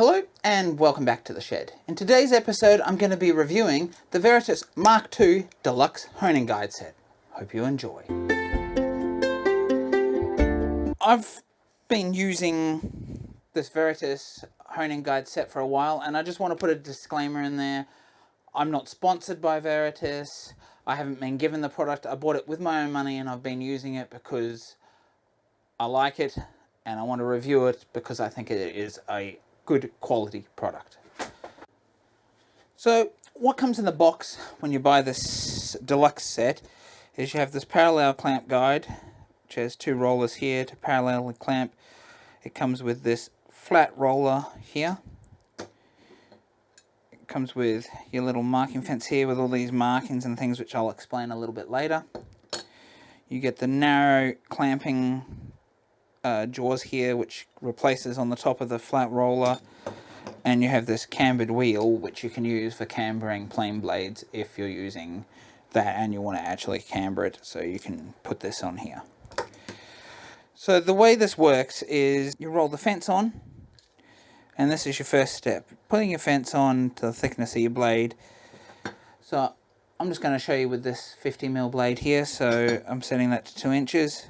Hello and welcome back to the shed. In today's episode I'm going to be reviewing the Veritas Mark II Deluxe Honing Guide set. Hope you enjoy. I've been using this Veritas Honing Guide set for a while, and I just want to put a disclaimer in there. I'm not sponsored by Veritas. I haven't been given the product. I bought it with my own money and I've been using it because I like it and I want to review it because I think it is a good quality product. So what comes in the box when you buy this deluxe set is you have this parallel clamp guide, which has two rollers here to parallel clamp. It comes with this flat roller here. It comes with your little marking fence here with all these markings and things, which I'll explain a little bit later. You get the narrow clamping jaws here, which replaces on the top of the flat roller, and you have this cambered wheel which you can use for cambering plain blades if you're using that and you want to actually camber it, so you can put this on here. So the way this works is you roll the fence on, and this is your first step, putting your fence on to the thickness of your blade. So I'm just going to show you with this 50mm blade here, so I'm setting that to 2 inches.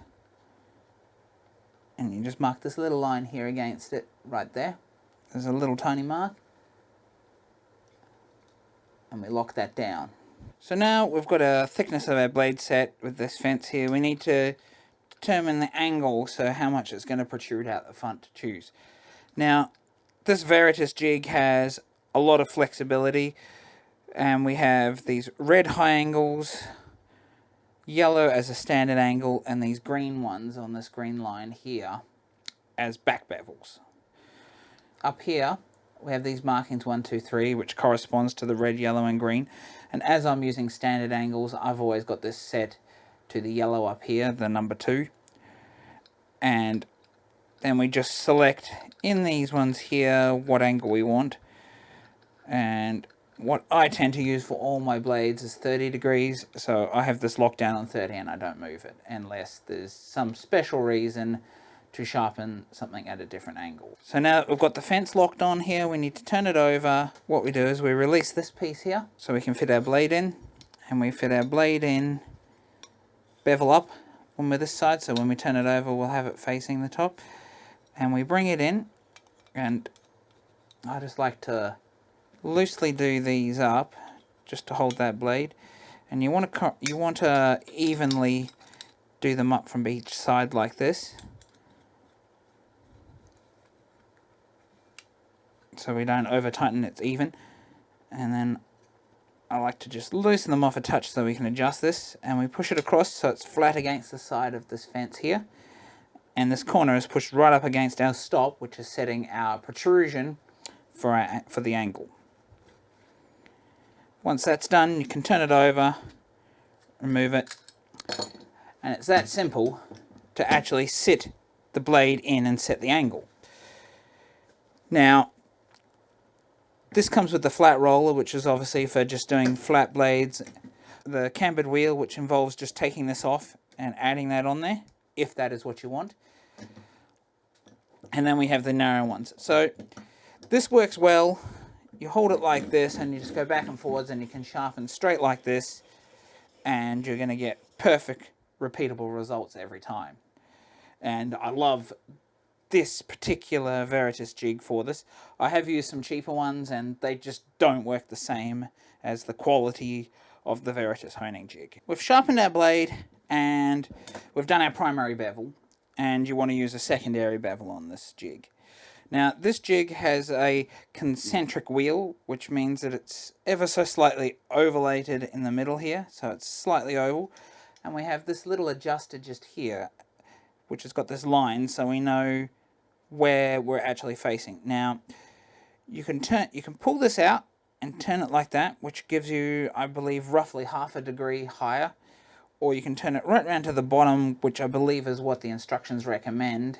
And you just mark this little line here against it, right there. There's a little tiny mark. And we lock that down. So now we've got a thickness of our blade set with this fence here. We need to determine the angle, so how much it's going to protrude out the front to choose. Now, this Veritas jig has a lot of flexibility. And we have these red high angles, yellow as a standard angle, and these green ones on this green line here as back bevels. Up here we have these markings 1, 2, 3, which corresponds to the red, yellow and green, and as I'm using standard angles I've always got this set to the yellow up here, the number 2, and then we just select in these ones here what angle we want. And what I tend to use for all my blades is 30 degrees, so I have this locked down on 30 and I don't move it unless there's some special reason to sharpen something at a different angle. So now we've got the fence locked on here, we need to turn it over. What we do is we release this piece here so we can fit our blade in, and we fit our blade in bevel up when we're this side, so when we turn it over we'll have it facing the top, and we bring it in, and I just like to loosely do these up just to hold that blade, and you want to evenly do them up from each side like this, so we don't over tighten, it's even. And then I like to just loosen them off a touch so we can adjust this, and we push it across so it's flat against the side of this fence here, and this corner is pushed right up against our stop, which is setting our protrusion for the angle. Once that's done, you can turn it over, remove it, and it's that simple to actually sit the blade in and set the angle. Now, this comes with the flat roller, which is obviously for just doing flat blades. The cambered wheel, which involves just taking this off and adding that on there, if that is what you want. And then we have the narrow ones. So this works well. You hold it like this and you just go back and forwards, and you can sharpen straight like this, and you're going to get perfect repeatable results every time. And I love this particular Veritas jig for this. I have used some cheaper ones and they just don't work the same as the quality of the Veritas honing jig. We've sharpened our blade and we've done our primary bevel, and you want to use a secondary bevel on this jig. Now, this jig has a concentric wheel, which means that it's ever so slightly ovalated in the middle here, so it's slightly oval. And we have this little adjuster just here, which has got this line, so we know where we're actually facing. Now, you can pull this out and turn it like that, which gives you, I believe, roughly half a degree higher. Or you can turn it right around to the bottom, which I believe is what the instructions recommend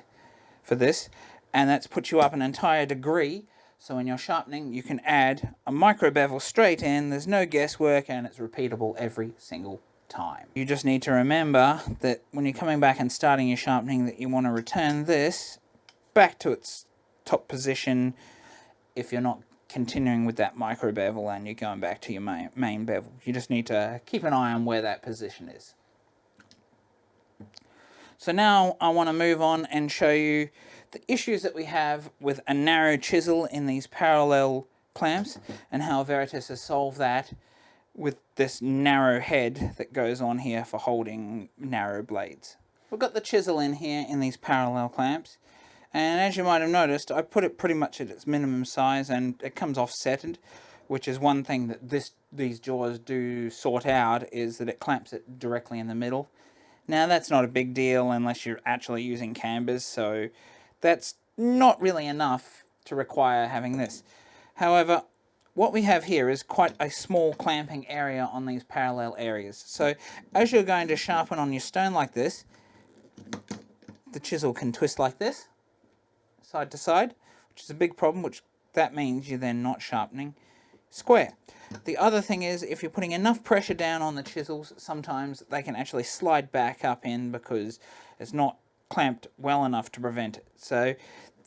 for this. And that's put you up an entire degree, so when you're sharpening you can add a micro bevel straight in, there's no guesswork, and it's repeatable every single time. You just need to remember that when you're coming back and starting your sharpening, that you want to return this back to its top position if you're not continuing with that micro bevel and you're going back to your main bevel. You just need to keep an eye on where that position is. So now I want to move on and show you the issues that we have with a narrow chisel in these parallel clamps and how Veritas has solved that with this narrow head that goes on here for holding narrow blades. We've got the chisel in here in these parallel clamps, and as you might have noticed, I put it pretty much at its minimum size and it comes offsetted, which is one thing that these jaws do sort out, is that it clamps it directly in the middle. Now that's not a big deal unless you're actually using cambers, so that's not really enough to require having this. However, what we have here is quite a small clamping area on these parallel areas. So as you're going to sharpen on your stone like this, the chisel can twist like this, side to side, which is a big problem, which that means you're then not sharpening square. The other thing is, if you're putting enough pressure down on the chisels, sometimes they can actually slide back up in because it's not clamped well enough to prevent it. So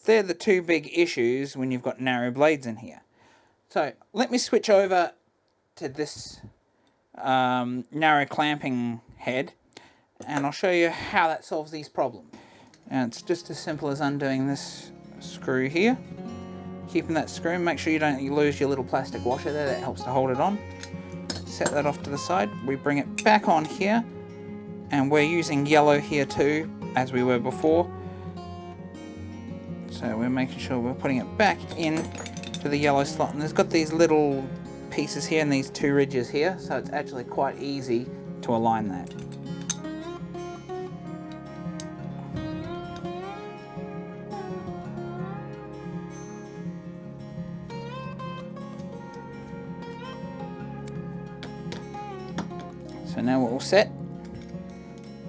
they're the two big issues when you've got narrow blades in here. So let me switch over to this narrow clamping head, and I'll show you how that solves these problems. And it's just as simple as undoing this screw here, keeping that screw. Make sure you don't lose your little plastic washer there, that helps to hold it on. Set that off to the side. We bring it back on here, and we're using yellow here too, as we were before. So we're making sure we're putting it back in to the yellow slot, and there's got these little pieces here and these two ridges here, so it's actually quite easy to align that. So now we're all set,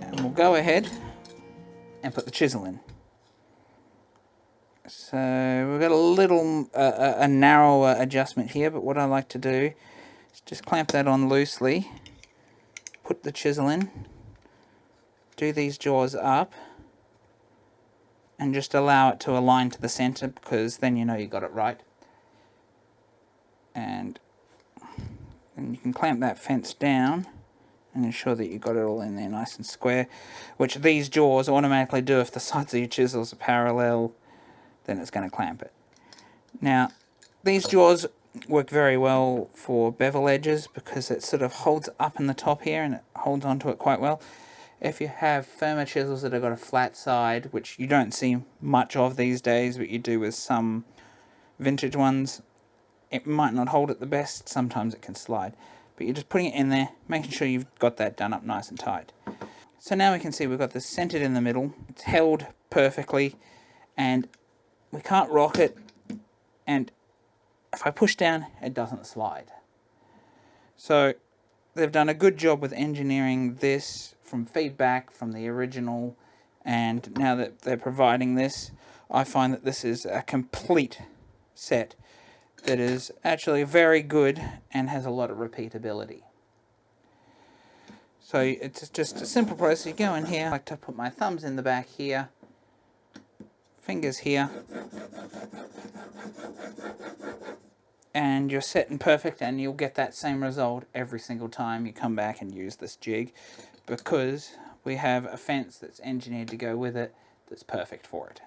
and we'll go ahead and put the chisel in. So we've got a little, a narrower adjustment here, but what I like to do is just clamp that on loosely, put the chisel in, do these jaws up, and just allow it to align to the center, because then you know you got it right. And then you can clamp that fence down and ensure that you got it all in there nice and square, which these jaws automatically do. If the sides of your chisels are parallel, then it's going to clamp it. Now, these jaws work very well for bevel edges because it sort of holds up in the top here and it holds onto it quite well. If you have firmer chisels that have got a flat side, which you don't see much of these days, but you do with some vintage ones, it might not hold it the best. Sometimes it can slide. But you're just putting it in there, making sure you've got that done up nice and tight. So now we can see we've got this centered in the middle. It's held perfectly, and we can't rock it, and if I push down, it doesn't slide. So they've done a good job with engineering this from feedback from the original, and now that they're providing this, I find that this is a complete set that is actually very good and has a lot of repeatability. So it's just a simple process. You go in here, I like to put my thumbs in the back here, fingers here, and you're set and perfect, and you'll get that same result every single time you come back and use this jig, because we have a fence that's engineered to go with it that's perfect for it.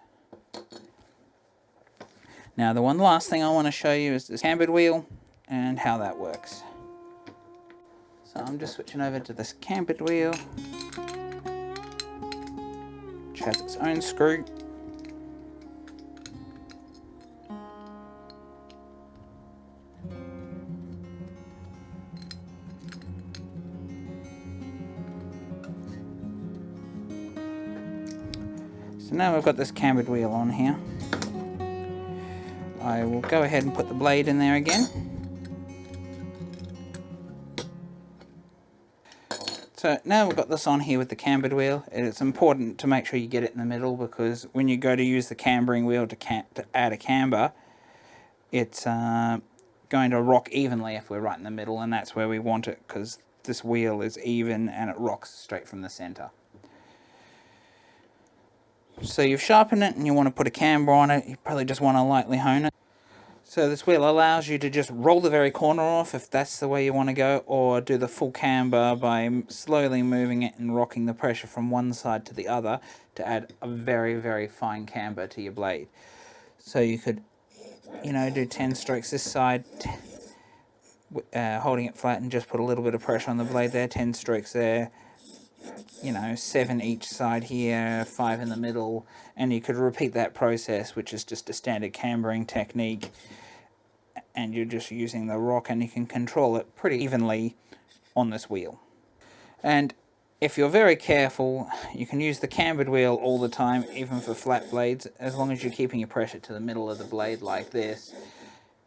Now the one last thing I want to show you is this cambered wheel and how that works. So I'm just switching over to this cambered wheel, which has its own screw. So now we've got this cambered wheel on here. I will go ahead and put the blade in there again. So now we've got this on here with the cambered wheel. It's important to make sure you get it in the middle, because when you go to use the cambering wheel to add a camber, it's going to rock evenly if we're right in the middle, and that's where we want it, because this wheel is even and it rocks straight from the center. So you've sharpened it and you want to put a camber on it. You probably just want to lightly hone it. So this wheel allows you to just roll the very corner off if that's the way you want to go, or do the full camber by slowly moving it and rocking the pressure from one side to the other to add a very, very fine camber to your blade. So you could, you know, do 10 strokes this side, holding it flat, and just put a little bit of pressure on the blade there, 10 strokes there, you know, 7 each side here, 5 in the middle, and you could repeat that process, which is just a standard cambering technique, and you're just using the rock, and you can control it pretty evenly on this wheel. And if you're very careful, you can use the cambered wheel all the time, even for flat blades, as long as you're keeping your pressure to the middle of the blade like this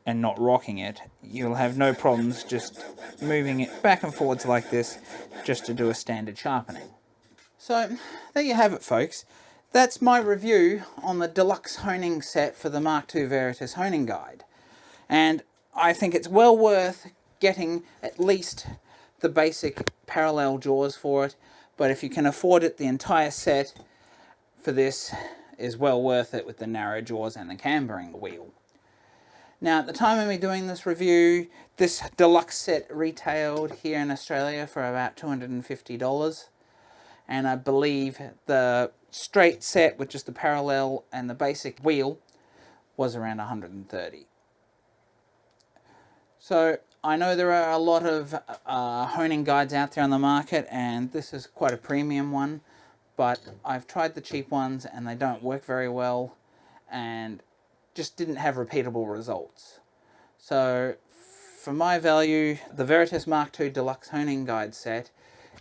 and not rocking it. You'll have no problems just moving it back and forwards like this just to do a standard sharpening. So there you have it, folks. That's my review on the Deluxe honing set for the Mark II Veritas honing guide. And I think it's well worth getting at least the basic parallel jaws for it, but if you can afford it, the entire set for this is well worth it with the narrow jaws and the cambering wheel. Now, at the time of me doing this review, this Deluxe set retailed here in Australia for about $250, and I believe the straight set with just the parallel and the basic wheel was around $130. So I know there are a lot of honing guides out there on the market, and this is quite a premium one, but I've tried the cheap ones and they don't work very well and just didn't have repeatable results. So for my value, the Veritas Mark II Deluxe honing guide set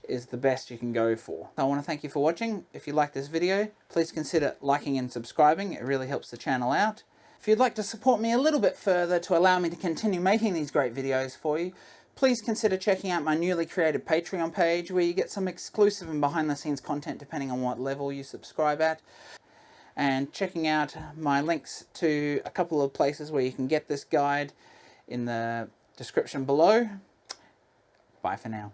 is the best you can go for. I want to thank you for watching. If you like this video, please consider liking and subscribing. It really helps the channel out. If you'd like to support me a little bit further to allow me to continue making these great videos for you, please consider checking out my newly created Patreon page, where you get some exclusive and behind the scenes content depending on what level you subscribe at, and checking out my links to a couple of places where you can get this guide in the description below. Bye for now.